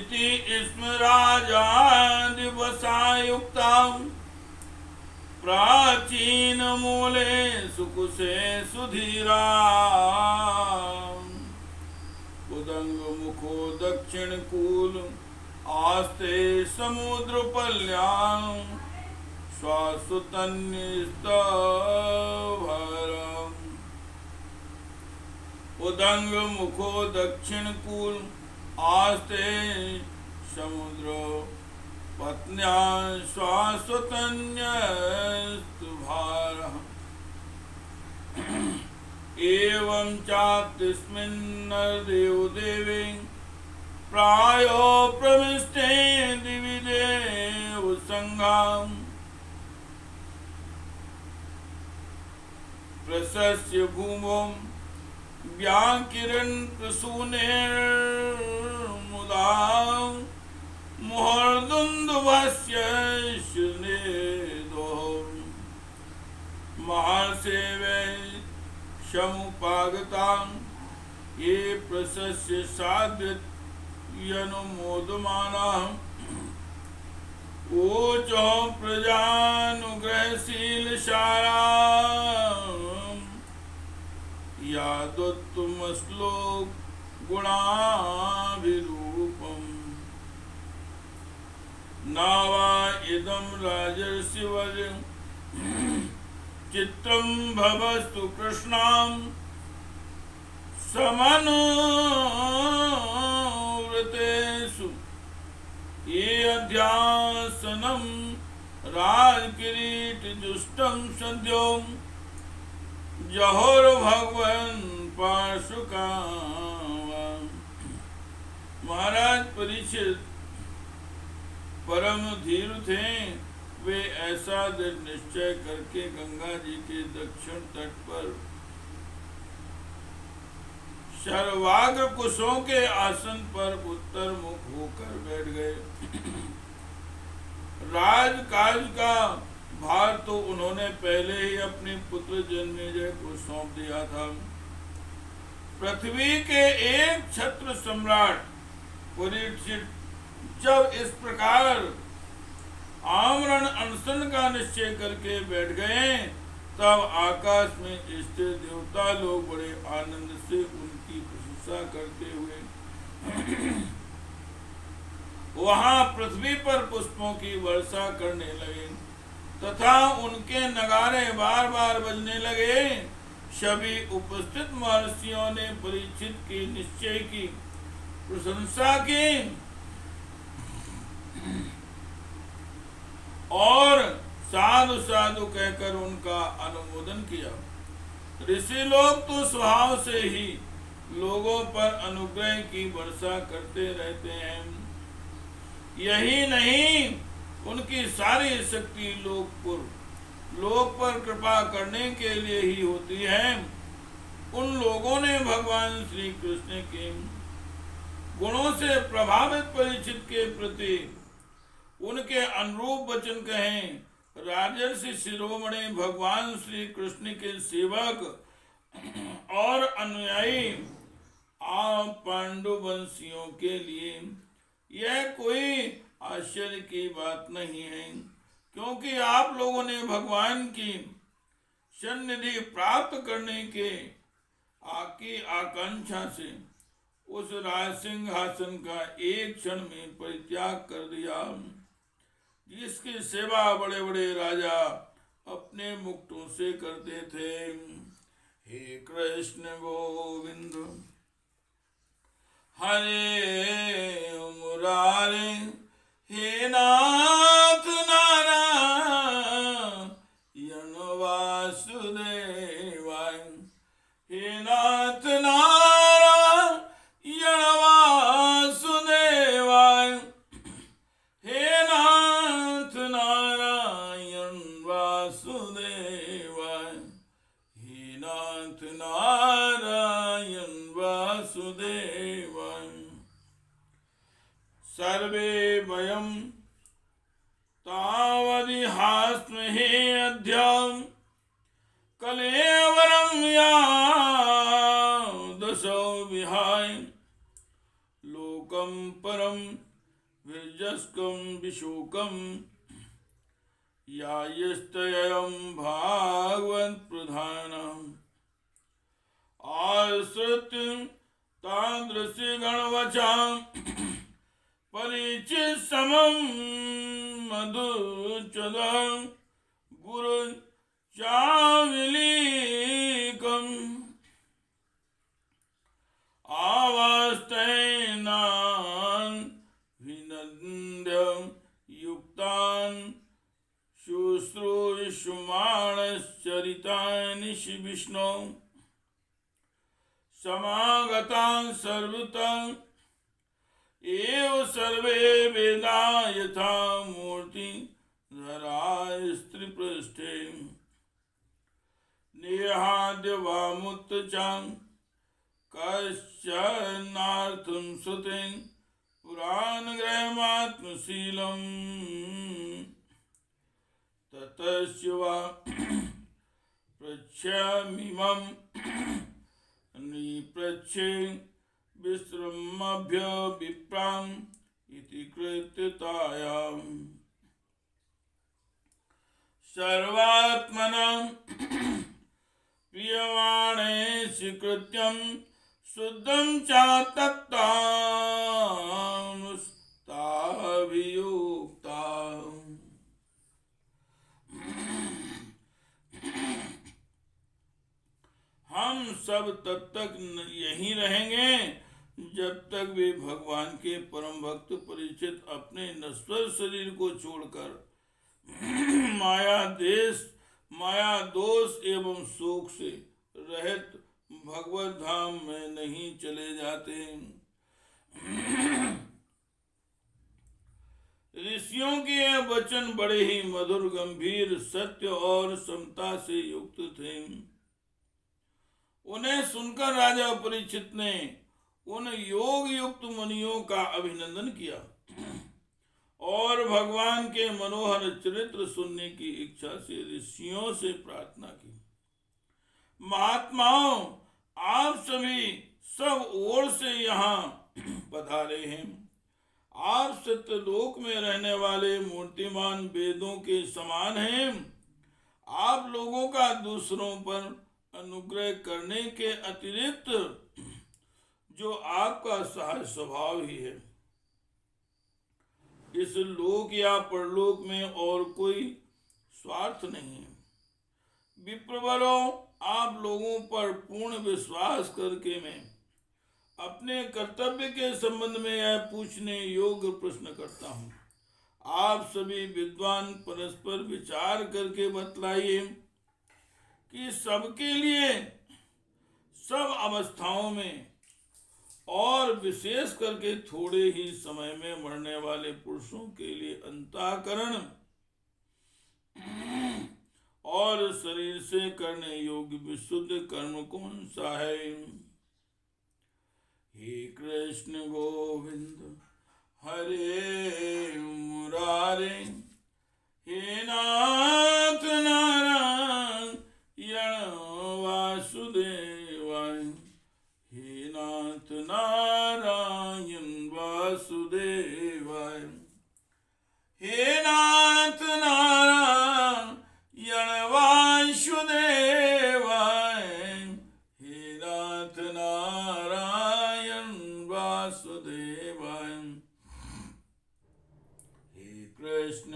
इति स्मराजादिवसायुक्ताम् प्राचीन मूले सुकुशे सुधीरा उदंग मुखो दक्षिण कूल आस्ते समुद्र पल्यां श्वासुतन्यस्तभरम् उदंग मुखो दक्षिण कूल आस्ते समुद्र पत्न्यां श्वासुतन्यस्तुभारः एवं चातिस्मिन्नर्देव देवी प्रायो प्रविष्टे दिवि देव संघाम् प्रशस्य भूमौ व्याकिरन् प्रसूनेर्मुदा मुहर्दुन्दुभस्य शुनेदोः महर्षेवे समुपागतां ये प्रशस्य साध्यनुमोदमानाः ऊचो प्रजानुग्रहशीलशालाम् यादोत्तमश्लोक गुणाभिरूपम् नावा इदं राजर्षिवर चित्रं भवस्तु कृष्णां समनुव्रतेषु ये अध्यासनं राजकिरीटजुष्टं सद्यो जहोर्भगवन् पार्श्वकाम। महाराज परीक्षित परम धीर थे। वे ऐसा दृढ़ निश्चय करके गंगा जी के दक्षिण तट पर शर्वाग्र कुशों के आसन पर उत्तर मुख होकर बैठ गए। राजकाज का भार तो उन्होंने पहले ही अपने पुत्र जन्मेजय को सौंप दिया था। पृथ्वी के एक छत्र सम्राट परीक्षित जब इस प्रकार आमरण अनशन का निश्चय करके बैठ गए, तब आकाश में स्थित देवता लोग बड़े आनंद से उनकी प्रशंसा करते हुए वहां पृथ्वी पर पुष्पों की वर्षा करने लगे तथा उनके नगारे बार बार बजने लगे। सभी उपस्थित महर्षियों ने परीक्षित के निश्चय की प्रशंसा की और साधु साधु कहकर उनका अनुमोदन किया। ऋषि लोग तो स्वभाव से ही लोगों पर अनुग्रह की वर्षा करते रहते हैं। यही नहीं, उनकी सारी शक्ति लोग पर कृपा करने के लिए ही होती है। उन लोगों ने भगवान श्री कृष्ण के गुणों से प्रभावित परीक्षित के प्रति उनके अनुरूप वचन कहें। राजर्षि शिरोमणि भगवान श्री कृष्ण के सेवक और अनुयायी पांडुवंशियों के लिए यह कोई आश्चर्य की बात नहीं है, क्योंकि आप लोगों ने भगवान की सन्निधि प्राप्त करने के की आकांक्षा से उस राज सिंहासन का एक क्षण में परित्याग कर दिया, जिसकी सेवा बड़े बड़े राजा अपने मुक्तों से करते थे। हे कृष्ण गोविंद हरे मुरारे, हे नाथ नारायण वासुदेवाय, हे नाथ नारायण वासुदेवाय, हे नाथ नारायण वासुदेवाय, हे नाथ नारायण वासुदेवाय। सर्वे वयं तावदिहास्महे अद्य कलेवरं यादशो विहाय लोकं परं विजस्कं विशोकं यायस्तयं भागवत प्रधानम् आश्रित्य तादृशी गणवचां परिचित समं मधुचदं गुरु चाविलीकम् आवास्तैनान् विनन्द्यं युक्तान् शुश्रूषुमाणश्चरितानि विष्णो समागतान् सर्वतः एव सर्वे वेदा यथा मूर्ति धराय स्त्रीपृष्ठे नेहाद्य वामुत्तचां कश्चनार्थं श्रुतेन पुराणग्रहमात्मशीलं ततस्य वा पृच्छामिमं निपृच्छे विश्रमभ्य विप्राम् इति कृत्यतायाम् सर्वात्मनं प्रियमाणे स्वीकृत्यं शुद्धं च तत्तामुस्ताभियुक्ता हम सब तब तक यहीं रहेंगे जब तक वे भगवान के परम भक्त परिचित अपने नश्वर शरीर को छोड़कर माया दोष एवं शोक से रहित भगवत धाम में नहीं चले जाते। ऋषियों के यह वचन बड़े ही मधुर, गंभीर, सत्य और समता से युक्त थे। उन्हें सुनकर राजा परीक्षित ने उन योग युक्त मुनियों का अभिनंदन किया और भगवान के मनोहर चरित्र सुनने की इच्छा से ऋषियों से प्रार्थना की। महात्माओं, आप सभी सब ओर से यहाँ पधारे हैं। आप सत्यलोक में रहने वाले मूर्तिमान वेदों के समान हैं। आप लोगों का दूसरों पर अनुग्रह करने के अतिरिक्त जो आपका सहज स्वभाव ही है, इस लोक या परलोक में और कोई स्वार्थ नहीं है। विप्रवरों, आप लोगों पर पूर्ण विश्वास करके मैं अपने कर्तव्य के संबंध में यह पूछने योग्य प्रश्न करता हूँ। आप सभी विद्वान परस्पर विचार करके बतलाइए कि सबके लिए सब अवस्थाओं में और विशेष करके थोड़े ही समय में मरने वाले पुरुषों के लिए अंतःकरण और शरीर से करने योग्य विशुद्ध कर्म कौन सा है? हे कृष्ण गोविंद हरे मुरारे, हे नाथ नारायण वासुदेवाय, हे नाथ नारायण वासुदेवाय, हे नाथ नारायण वासुदेवाय, हे नाथ नारायण वासुदेवाय। हे कृष्ण